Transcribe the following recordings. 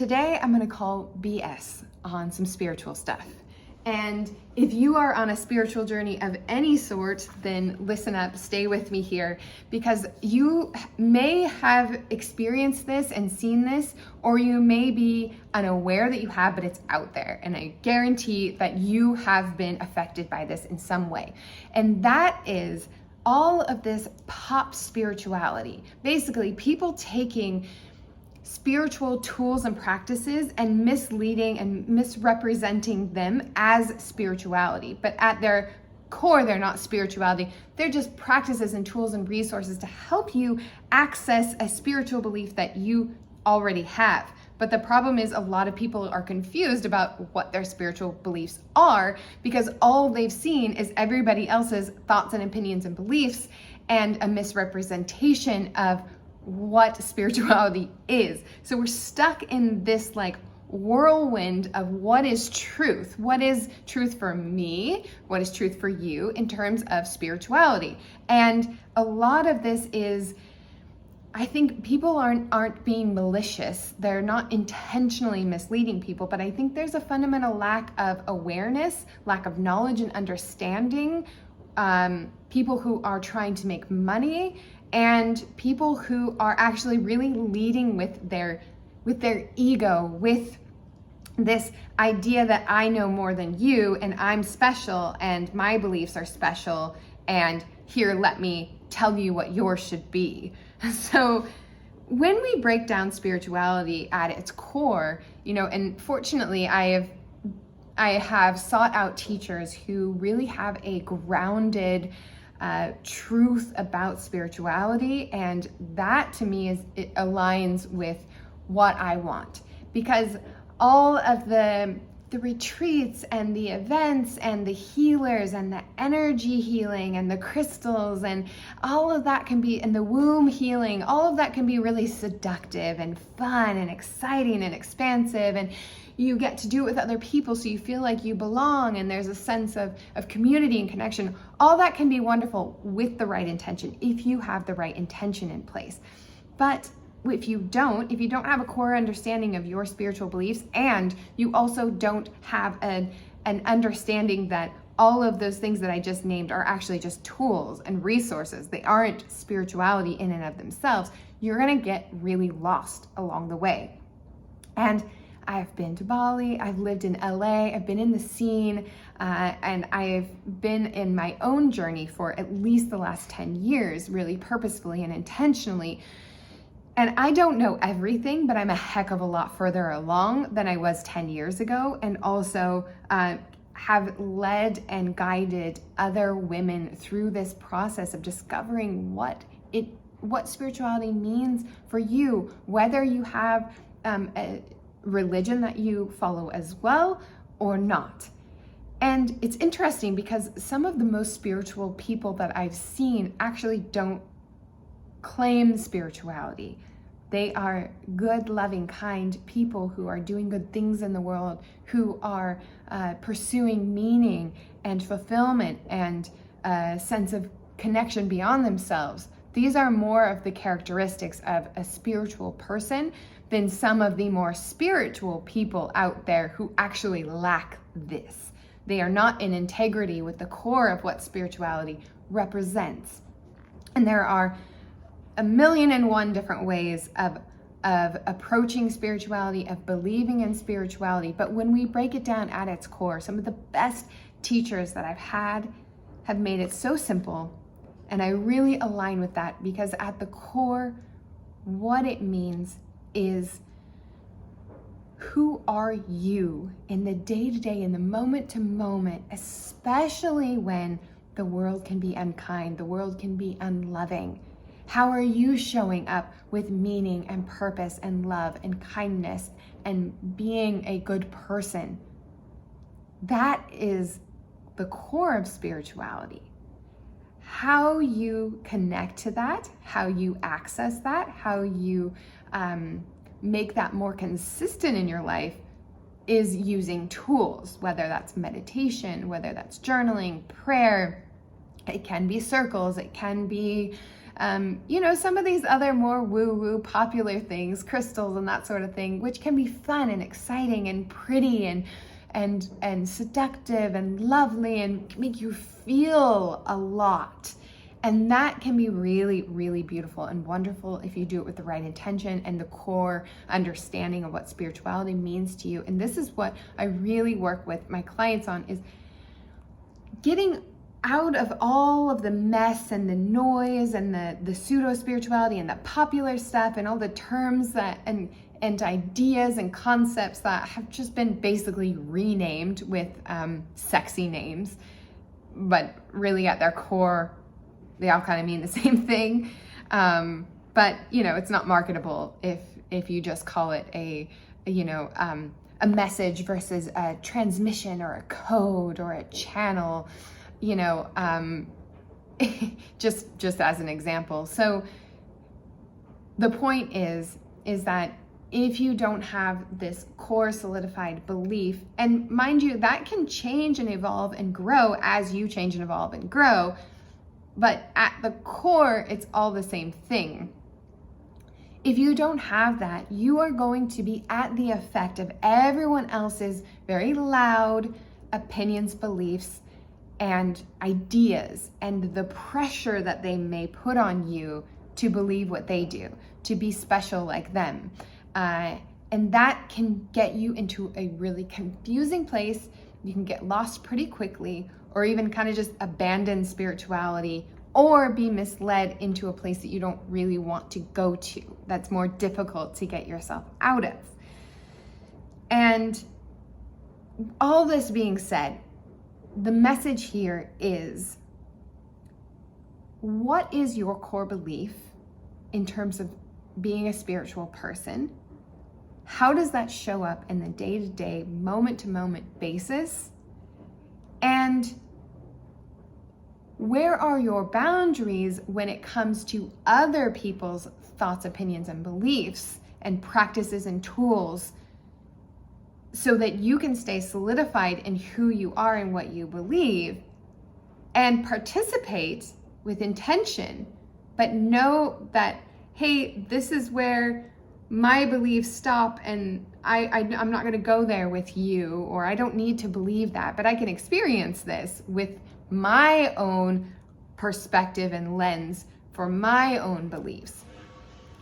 Today I'm going to call BS on some spiritual stuff. And if you are on a spiritual journey of any sort, then listen up, stay with me here, because you may have experienced this and seen this, or you may be unaware that you have, but it's out there. And I guarantee that you have been affected by this in some way. And that is all of this pop spirituality. Basically, people taking spiritual tools and practices and misleading and misrepresenting them as spirituality. But at their core, they're not spirituality. They're just practices and tools and resources to help you access a spiritual belief that you already have. But the problem is a lot of people are confused about what their spiritual beliefs are because all they've seen is everybody else's thoughts and opinions and beliefs and a misrepresentation of what spirituality is. So we're stuck in this whirlwind of what is truth. What is truth for me? What is truth for you in terms of spirituality? And a lot of this is, I think people aren't being malicious. They're not intentionally misleading people, but I think there's a fundamental lack of awareness, lack of knowledge and understanding. People who are trying to make money and people who are actually really leading with their ego, with this idea that I know more than you and I'm special and my beliefs are special and here, let me tell you what yours should be. So when we break down spirituality at its core, and fortunately I have sought out teachers who really have a grounded truth about spirituality, and that to me it aligns with what I want, because all of the retreats and the events and the healers and the energy healing and the crystals and all of that can be, and the womb healing, all of that can be really seductive and fun and exciting and expansive, and you get to do it with other people so you feel like you belong and there's a sense of community and connection. All that can be wonderful with the right intention, if you have the right intention in place. But if you don't have a core understanding of your spiritual beliefs, and you also don't have an understanding that all of those things that I just named are actually just tools and resources, they aren't spirituality in and of themselves, you're gonna get really lost along the way. And I've been to Bali, I've lived in LA, I've been in the scene, and I've been in my own journey for at least the last 10 years, really purposefully and intentionally. And I don't know everything, but I'm a heck of a lot further along than I was 10 years ago, and also have led and guided other women through this process of discovering what spirituality means for you, whether you have a religion that you follow as well or not. And it's interesting because some of the most spiritual people that I've seen actually don't claim spirituality. They are good, loving, kind people who are doing good things in the world, who are pursuing meaning and fulfillment and a sense of connection beyond themselves. These are more of the characteristics of a spiritual person than some of the more spiritual people out there who actually lack this. They are not in integrity with the core of what spirituality represents. And there are 1,000,001 different ways of approaching spirituality, of believing in spirituality. But when we break it down at its core, some of the best teachers that I've had have made it so simple. And I really align with that, because at the core, what it means is, who are you in the day-to-day, in the moment-to-moment, especially when the world can be unkind, the world can be unloving. How are you showing up with meaning and purpose and love and kindness and being a good person? That is the core of spirituality. How you connect to that, how you access that, how you make that more consistent in your life is using tools, whether that's meditation, whether that's journaling, prayer. It can be circles, it can be some of these other more woo-woo popular things, crystals and that sort of thing, which can be fun and exciting and pretty and seductive and lovely and make you feel a lot. And that can be really, really beautiful and wonderful if you do it with the right intention and the core understanding of what spirituality means to you. And this is what I really work with my clients on, is getting out of all of the mess and the noise and the pseudo-spirituality and the popular stuff and all the terms that and ideas and concepts that have just been basically renamed with sexy names, but really at their core, they all kind of mean the same thing. But it's not marketable if you just call it a message versus a transmission or a code or a channel, just as an example. So the point is that if you don't have this core solidified belief, and mind you, that can change and evolve and grow as you change and evolve and grow, but at the core, it's all the same thing. If you don't have that, you are going to be at the effect of everyone else's very loud opinions, beliefs, and ideas, and the pressure that they may put on you to believe what they do, to be special like them. And that can get you into a really confusing place. You can get lost pretty quickly, or even kind of just abandon spirituality, or be misled into a place that you don't really want to go to, that's more difficult to get yourself out of. And all this being said, the message here is, what is your core belief in terms of being a spiritual person? How does that show up in the day-to-day, moment-to-moment basis? And where are your boundaries when it comes to other people's thoughts, opinions, and beliefs and practices and tools, so that you can stay solidified in who you are and what you believe and participate with intention, but know that, hey, this is where my beliefs stop, and I'm not going to go there with you, or I don't need to believe that, but I can experience this with my own perspective and lens for my own beliefs.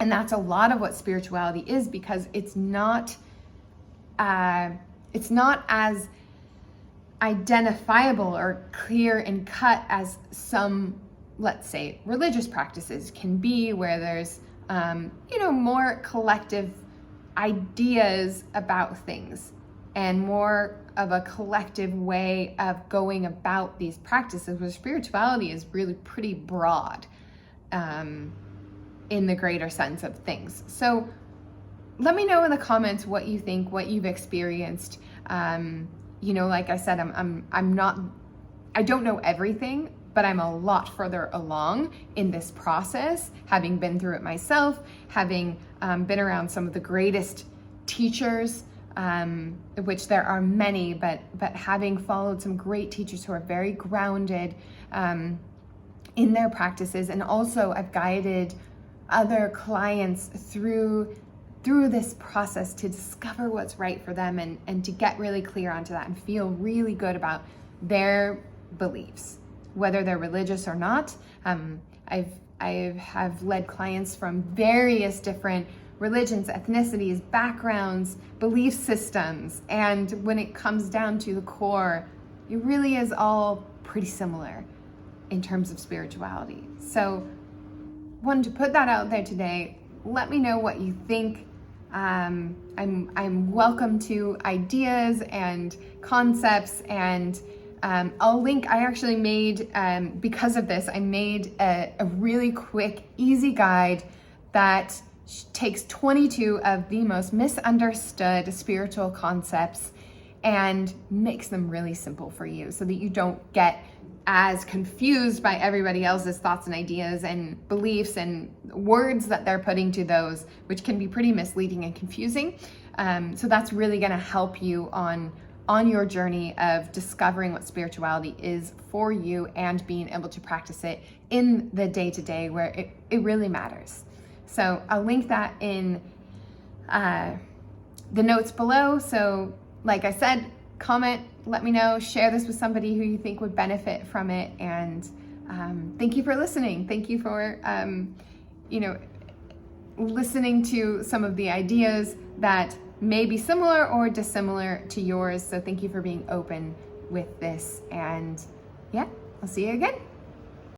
And that's a lot of what spirituality is, because it's not as identifiable or clear and cut as some, let's say, religious practices can be, where there's more collective ideas about things and more of a collective way of going about these practices, where spirituality is really pretty broad in the greater sense of things. So let me know in the comments what you think, what you've experienced. Like I said, I don't know everything, but I'm a lot further along in this process, having been through it myself, having been around some of the greatest teachers, which there are many, but having followed some great teachers who are very grounded in their practices. And also I've guided other clients through this process to discover what's right for them and to get really clear onto that and feel really good about their beliefs, whether they're religious or not. I have led clients from various different religions, ethnicities, backgrounds, belief systems, and when it comes down to the core, it really is all pretty similar in terms of spirituality. So wanted to put that out there today. Let me know what you think. I'm welcome to ideas and concepts, and I'll link. I actually made, because of this, I made a really quick, easy guide that takes 22 of the most misunderstood spiritual concepts and makes them really simple for you, so that you don't get as confused by everybody else's thoughts and ideas and beliefs and words that they're putting to those, which can be pretty misleading and confusing. So that's really going to help you on on your journey of discovering what spirituality is for you and being able to practice it in the day-to-day where it really matters. So I'll link that in the notes below. So like I said, comment, let me know, share this with somebody who you think would benefit from it. And thank you for listening. Thank you for, listening to some of the ideas that may be similar or dissimilar to yours. So thank you for being open with this. And yeah, I'll see you again.